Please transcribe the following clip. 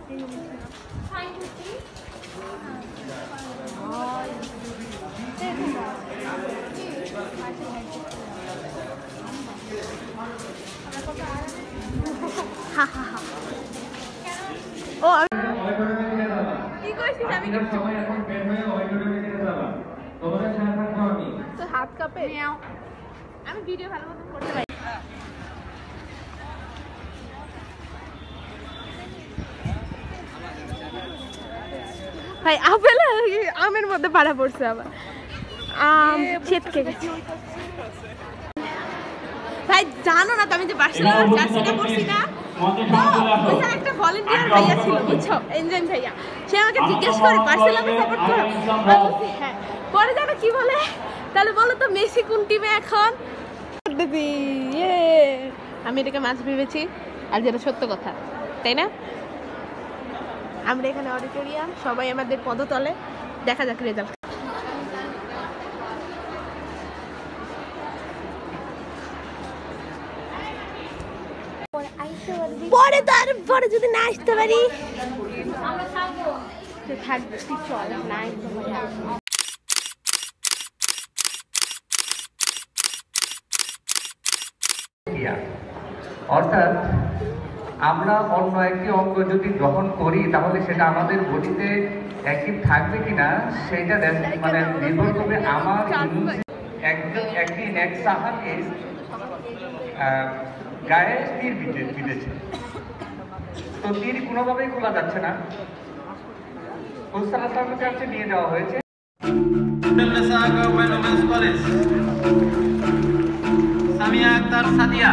ও কি কইছিস আমি তো হাত কাঁপে আমি ভিডিও ভালো মতো করতে পারি ভাই আপেল আমের মধ্যে পাড়া পড়ছে আবার আম ছিটকে গেছে ভাই জানো না তো আমি যে বার্সেলোনার জার্সিটা পরছি না ওইখানে একটা ভলান্টিয়ার ভাইয়া ছিল বুঝছো এনজয় ভাইয়া সে আমাকে জিজ্ঞেস করে বার্সেলোনা সাপোর্ট করো আমি বলছি হ্যাঁ পরে জানো কি বলে তাহলে বলো তো মেসি কোন টিমে এখন আমি এটাকে মাছ ভেবেছি আর যেটা সত্য কথা তাই না আমরা এখানে অডিটোরিয়াম সবাই আমাদের পদতলে দেখা যাক রেজাল্ট পরে তারপরে যদি না আসতে পারি থাকবে চল না অর্থাৎ আমরা অন্য একটি অঙ্গ যদি গ্রহণ করি তাহলে সেটা আমাদের বডিতে অ্যাক্টিভ থাকবে কিনা সেটা মানে নির্ভর করবে আমার একদিন এক সাহাকে গায়ে তীর বিঁধেছে তো তীর কোনোভাবেই খোলা যাচ্ছে না সাল্লাল্লাহু কাছে নিয়ে যাওয়া হয়েছে সামিয়া আক্তার সাদিয়া